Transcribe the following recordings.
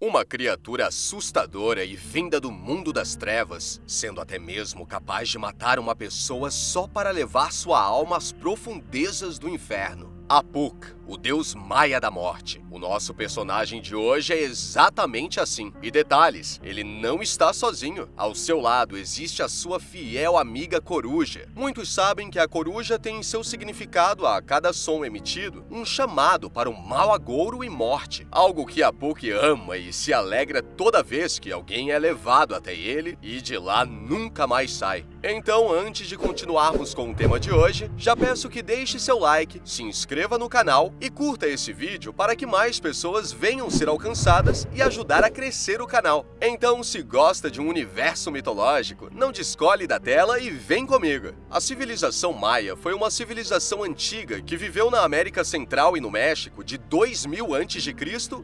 Uma criatura assustadora e vinda do mundo das trevas, sendo até mesmo capaz de matar uma pessoa só para levar sua alma às profundezas do inferno. Apuk, o deus maia da morte. O nosso personagem de hoje é exatamente assim. E detalhes, ele não está sozinho. Ao seu lado existe a sua fiel amiga coruja. Muitos sabem que a coruja tem em seu significado a cada som emitido um chamado para o mau agouro e morte. Algo que Apuk ama e se alegra toda vez que alguém é levado até ele e de lá nunca mais sai. Então, antes de continuarmos com o tema de hoje, já peço que deixe seu like, se inscreva no canal e curta esse vídeo para que mais pessoas venham ser alcançadas e ajudar a crescer o canal. Então, se gosta de um universo mitológico, não descole da tela e vem comigo! A civilização maia foi uma civilização antiga que viveu na América Central e no México de 2000 a.C.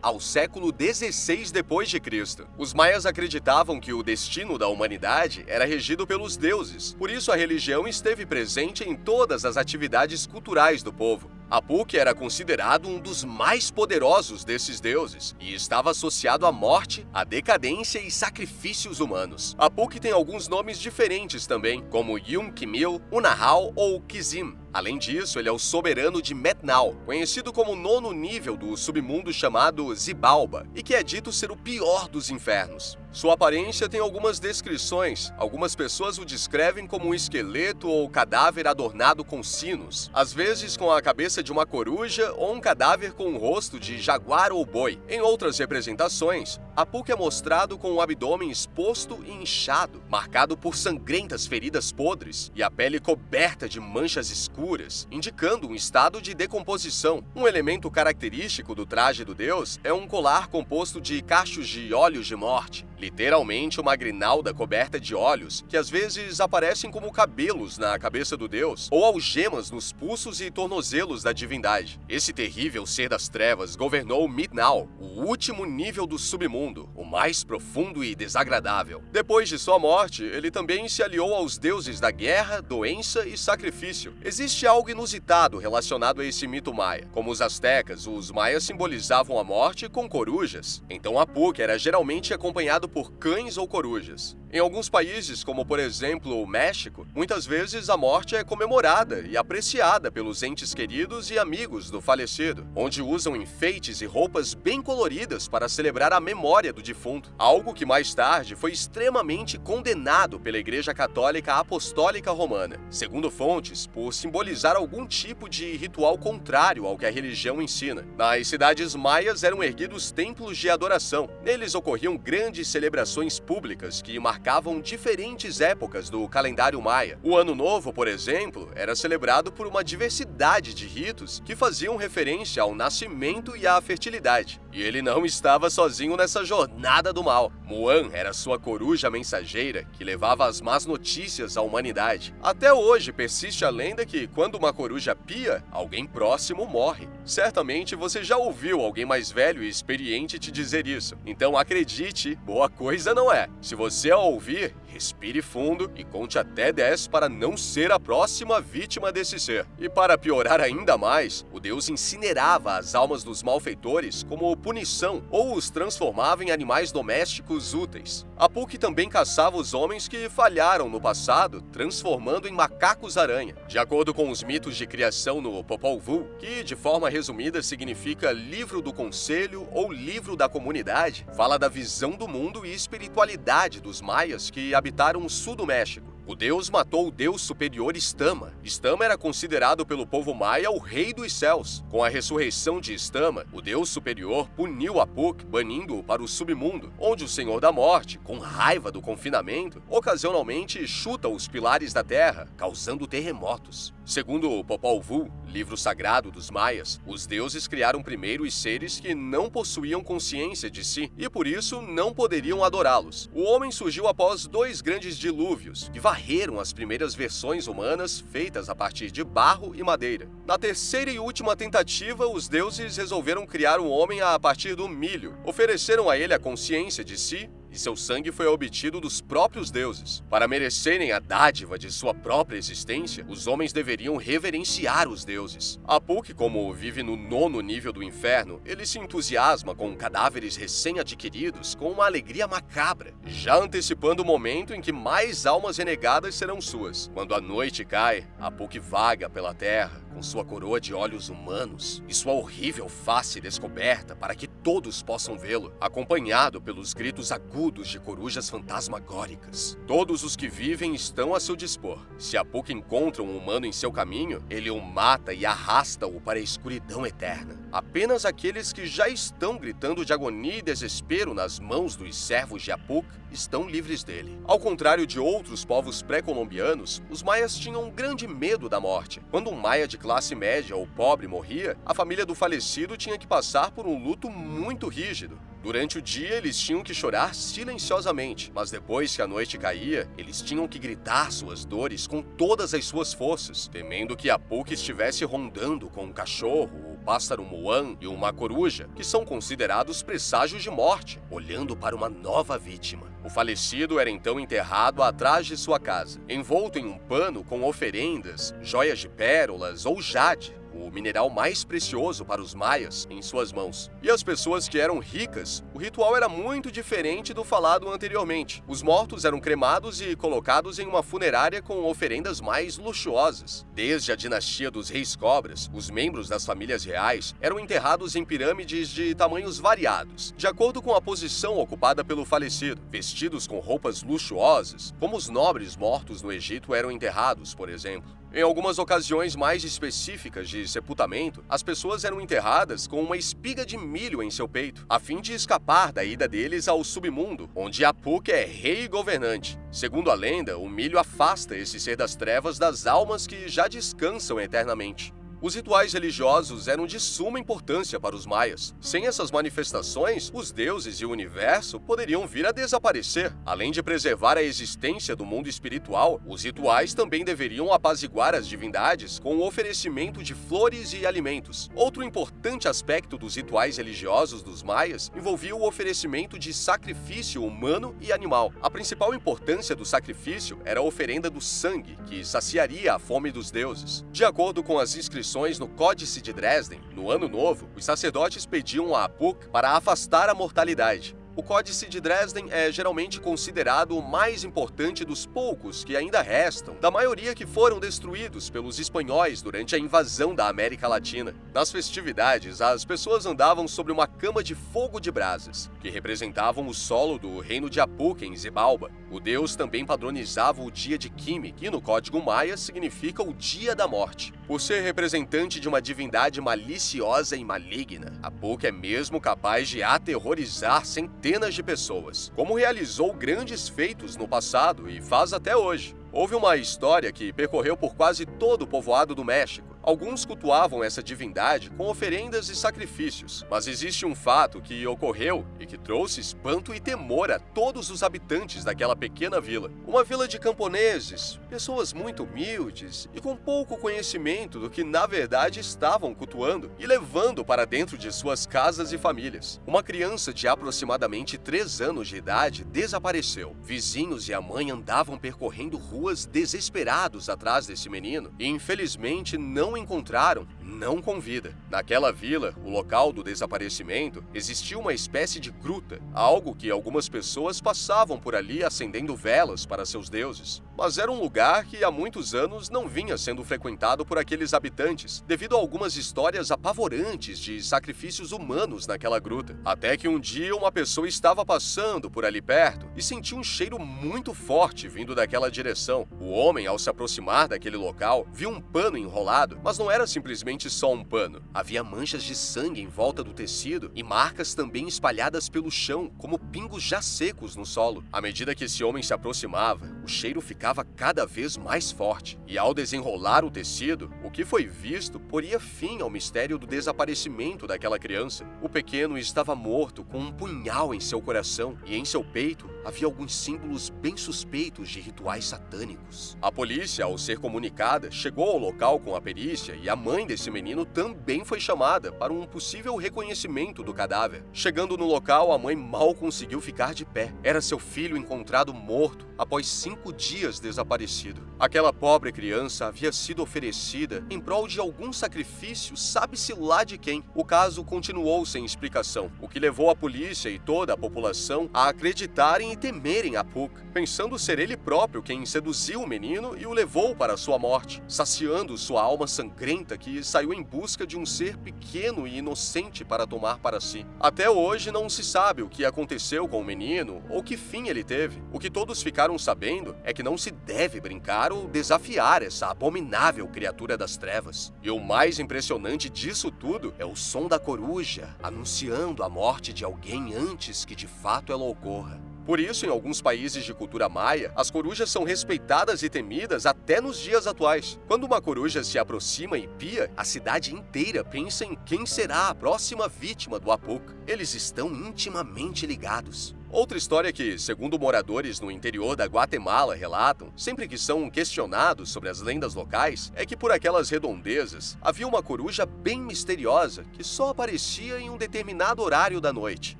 ao século 16 d.C. Os maias acreditavam que o destino da humanidade era regido pelos deuses. Por isso, a religião esteve presente em todas as atividades culturais do povo. Apuk era considerado um dos mais poderosos desses deuses e estava associado à morte, à decadência e sacrifícios humanos. Apuk tem alguns nomes diferentes também, como Yum-Kimil, Unahal ou Kizim. Além disso, ele é o soberano de Metnal, conhecido como o nono nível do submundo chamado Xibalba, e que é dito ser o pior dos infernos. Sua aparência tem algumas descrições. Algumas pessoas o descrevem como um esqueleto ou cadáver adornado com sinos, às vezes com a cabeça de uma coruja ou um cadáver com o rosto de jaguar ou boi. Em outras representações, Apuk é mostrado com o abdômen exposto e inchado, marcado por sangrentas feridas podres e a pele coberta de manchas escuras, indicando um estado de decomposição. Um elemento característico do traje do deus é um colar composto de cachos de olhos de morte, literalmente uma grinalda coberta de olhos, que às vezes aparecem como cabelos na cabeça do deus, ou algemas nos pulsos e tornozelos da divindade. Esse terrível ser das trevas governou Midnal, o último nível do submundo, o mais profundo e desagradável. Depois de sua morte, ele também se aliou aos deuses da guerra, doença e sacrifício. Existe algo inusitado relacionado a esse mito maia. Como os astecas, os maias simbolizavam a morte com corujas. Então Apuk era geralmente acompanhado por cães ou corujas. Em alguns países, como por exemplo o México, muitas vezes a morte é comemorada e apreciada pelos entes queridos e amigos do falecido, onde usam enfeites e roupas bem coloridas para celebrar a memória do defunto, algo que mais tarde foi extremamente condenado pela Igreja Católica Apostólica Romana, segundo fontes, por simbolizar algum tipo de ritual contrário ao que a religião ensina. Nas cidades maias eram erguidos templos de adoração. Neles ocorriam grandes celebrações públicas que marcavam diferentes épocas do calendário maia. O Ano Novo, por exemplo, era celebrado por uma diversidade de ritos que faziam referência ao nascimento e à fertilidade. E ele não estava sozinho nessa jornada do mal. Muan era sua coruja mensageira que levava as más notícias à humanidade. Até hoje persiste a lenda que quando uma coruja pia, alguém próximo morre. Certamente você já ouviu alguém mais velho e experiente te dizer isso. Então acredite, boa coisa não é. Se você a ouvir, respire fundo e conte até 10 para não ser a próxima vítima desse ser. E para piorar ainda mais, o deus incinerava as almas dos malfeitores como punição ou os transformava em animais domésticos úteis. Apuk também caçava os homens que falharam no passado, transformando em macacos-aranha. De acordo com os mitos de criação no Popol Vuh, que de forma resumida significa livro do conselho ou livro da comunidade, fala da visão do mundo e espiritualidade dos maias que habitaram o sul do México. O deus matou o deus superior Istama. Istama era considerado pelo povo maia o rei dos céus. Com a ressurreição de Istama, o deus superior puniu Apuk, banindo-o para o submundo, onde o Senhor da Morte, com raiva do confinamento, ocasionalmente chuta os pilares da terra, causando terremotos. Segundo o Popol Vuh, livro sagrado dos maias, os deuses criaram primeiro os seres que não possuíam consciência de si e por isso não poderiam adorá-los. O homem surgiu após 2 grandes dilúvios, que varreram as primeiras versões humanas feitas a partir de barro e madeira. Na terceira e última tentativa, os deuses resolveram criar um homem a partir do milho, ofereceram a ele a consciência de si e seu sangue foi obtido dos próprios deuses. Para merecerem a dádiva de sua própria existência, os homens deveriam reverenciar os deuses. Apuk, como vive no 9º nível do inferno, ele se entusiasma com cadáveres recém-adquiridos com uma alegria macabra, já antecipando o momento em que mais almas renegadas serão suas. Quando a noite cai, Apuk vaga pela terra, com sua coroa de olhos humanos e sua horrível face descoberta para que todos possam vê-lo, acompanhado pelos gritos agudos de corujas fantasmagóricas. Todos os que vivem estão a seu dispor. Se Apuk encontra um humano em seu caminho, ele o mata e arrasta-o para a escuridão eterna. Apenas aqueles que já estão gritando de agonia e desespero nas mãos dos servos de Apuk estão livres dele. Ao contrário de outros povos pré-colombianos, os maias tinham um grande medo da morte. Quando um maia de classe média ou pobre morria, a família do falecido tinha que passar por um luto muito rígido. Durante o dia, eles tinham que chorar silenciosamente, mas depois que a noite caía, eles tinham que gritar suas dores com todas as suas forças, temendo que Apuk estivesse rondando com um cachorro, o pássaro moan e uma coruja, que são considerados presságios de morte, olhando para uma nova vítima. O falecido era então enterrado atrás de sua casa, envolto em um pano com oferendas, joias de pérolas ou jade, o mineral mais precioso para os maias, em suas mãos. E as pessoas que eram ricas, o ritual era muito diferente do falado anteriormente. Os mortos eram cremados e colocados em uma funerária com oferendas mais luxuosas. Desde a dinastia dos reis cobras, os membros das famílias reais eram enterrados em pirâmides de tamanhos variados, de acordo com a posição ocupada pelo falecido, vestidos com roupas luxuosas, como os nobres mortos no Egito eram enterrados, por exemplo. Em algumas ocasiões mais específicas de sepultamento, as pessoas eram enterradas com uma espiga de milho em seu peito, a fim de escapar da ida deles ao submundo, onde Apuk é rei e governante. Segundo a lenda, o milho afasta esse ser das trevas das almas que já descansam eternamente. Os rituais religiosos eram de suma importância para os maias. Sem essas manifestações, os deuses e o universo poderiam vir a desaparecer. Além de preservar a existência do mundo espiritual, os rituais também deveriam apaziguar as divindades com o oferecimento de flores e alimentos. Outro importante aspecto dos rituais religiosos dos maias envolvia o oferecimento de sacrifício humano e animal. A principal importância do sacrifício era a oferenda do sangue, que saciaria a fome dos deuses. De acordo com as inscrições no Códice de Dresden, no Ano Novo, os sacerdotes pediam a Apuk para afastar a mortalidade. O Códice de Dresden é geralmente considerado o mais importante dos poucos que ainda restam, da maioria que foram destruídos pelos espanhóis durante a invasão da América Latina. Nas festividades, as pessoas andavam sobre uma cama de fogo de brasas, que representavam o solo do reino de Apuk em Xibalba. O deus também padronizava o dia de Kimi, que no código maia significa o dia da morte. Por ser representante de uma divindade maliciosa e maligna, Apuk é mesmo capaz de aterrorizar centenas de pessoas, como realizou grandes feitos no passado e faz até hoje. Houve uma história que percorreu por quase todo o povoado do México. Alguns cultuavam essa divindade com oferendas e sacrifícios, mas existe um fato que ocorreu e que trouxe espanto e temor a todos os habitantes daquela pequena vila. Uma vila de camponeses, pessoas muito humildes e com pouco conhecimento do que na verdade estavam cultuando e levando para dentro de suas casas e famílias. Uma criança de aproximadamente 3 anos de idade desapareceu. Vizinhos e a mãe andavam percorrendo ruas desesperados atrás desse menino e infelizmente não o encontraram, não com vida. Naquela vila, o local do desaparecimento, existia uma espécie de gruta, algo que algumas pessoas passavam por ali acendendo velas para seus deuses. Mas era um lugar que há muitos anos não vinha sendo frequentado por aqueles habitantes, devido a algumas histórias apavorantes de sacrifícios humanos naquela gruta. Até que um dia uma pessoa estava passando por ali perto e sentiu um cheiro muito forte vindo daquela direção. O homem, ao se aproximar daquele local, viu um pano enrolado, mas não era simplesmente só um pano. Havia manchas de sangue em volta do tecido e marcas também espalhadas pelo chão, como pingos já secos no solo. À medida que esse homem se aproximava, o cheiro ficava cada vez mais forte, e ao desenrolar o tecido, o que foi visto poria fim ao mistério do desaparecimento daquela criança. O pequeno estava morto com um punhal em seu coração, e em seu peito havia alguns símbolos bem suspeitos de rituais satânicos. A polícia, ao ser comunicada, chegou ao local com a perícia e a mãe desse menino também foi chamada para um possível reconhecimento do cadáver. Chegando no local, a mãe mal conseguiu ficar de pé. Era seu filho encontrado morto após 5 dias desaparecido. Aquela pobre criança havia sido oferecida em prol de algum sacrifício, sabe-se lá de quem. O caso continuou sem explicação, o que levou a polícia e toda a população a acreditarem e temerem Apuk, pensando ser ele próprio quem seduziu o menino e o levou para sua morte, saciando sua alma sangrenta que saiu em busca de um ser pequeno e inocente para tomar para si. Até hoje não se sabe o que aconteceu com o menino ou que fim ele teve. O que todos ficaram sabendo é que não se deve brincar ou desafiar essa abominável criatura das trevas. E o mais impressionante disso tudo é o som da coruja, anunciando a morte de alguém antes que de fato ela ocorra. Por isso, em alguns países de cultura maia, as corujas são respeitadas e temidas até nos dias atuais. Quando uma coruja se aproxima e pia, a cidade inteira pensa em quem será a próxima vítima do Apuk. Eles estão intimamente ligados. Outra história que, segundo moradores no interior da Guatemala relatam, sempre que são questionados sobre as lendas locais, é que por aquelas redondezas havia uma coruja bem misteriosa que só aparecia em um determinado horário da noite.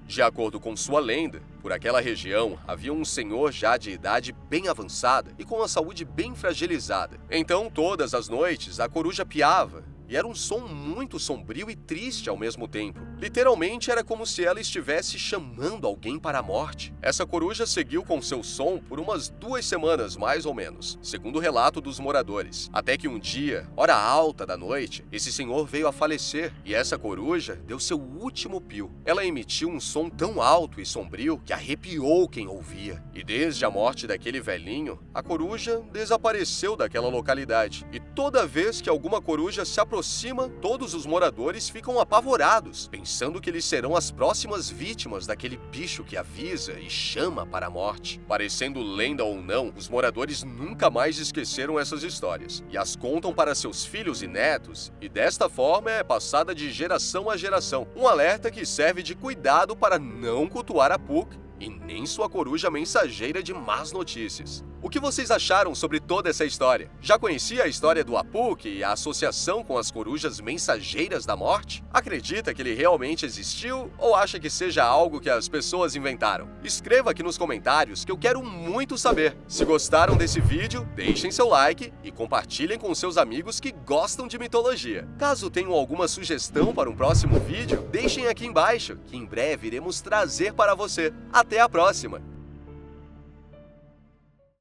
De acordo com sua lenda, por aquela região havia um senhor já de idade bem avançada e com a saúde bem fragilizada. Então, todas as noites, a coruja piava. E era um som muito sombrio e triste ao mesmo tempo. Literalmente era como se ela estivesse chamando alguém para a morte. Essa coruja seguiu com seu som por umas 2 semanas, mais ou menos, segundo o relato dos moradores. Até que um dia, hora alta da noite, esse senhor veio a falecer e essa coruja deu seu último pio. Ela emitiu um som tão alto e sombrio que arrepiou quem ouvia. E desde a morte daquele velhinho, a coruja desapareceu daquela localidade. E toda vez que alguma coruja se aproxima, todos os moradores ficam apavorados, pensando que eles serão as próximas vítimas daquele bicho que avisa e chama para a morte. Parecendo lenda ou não, os moradores nunca mais esqueceram essas histórias e as contam para seus filhos e netos, e desta forma é passada de geração a geração. Um alerta que serve de cuidado para não cultuar Apuk e nem sua coruja mensageira de más notícias. O que vocês acharam sobre toda essa história? Já conhecia a história do Apuk e a associação com as corujas mensageiras da morte? Acredita que ele realmente existiu ou acha que seja algo que as pessoas inventaram? Escreva aqui nos comentários que eu quero muito saber. Se gostaram desse vídeo, deixem seu like e compartilhem com seus amigos que gostam de mitologia. Caso tenham alguma sugestão para um próximo vídeo, deixem aqui embaixo, que em breve iremos trazer para você. Até a próxima!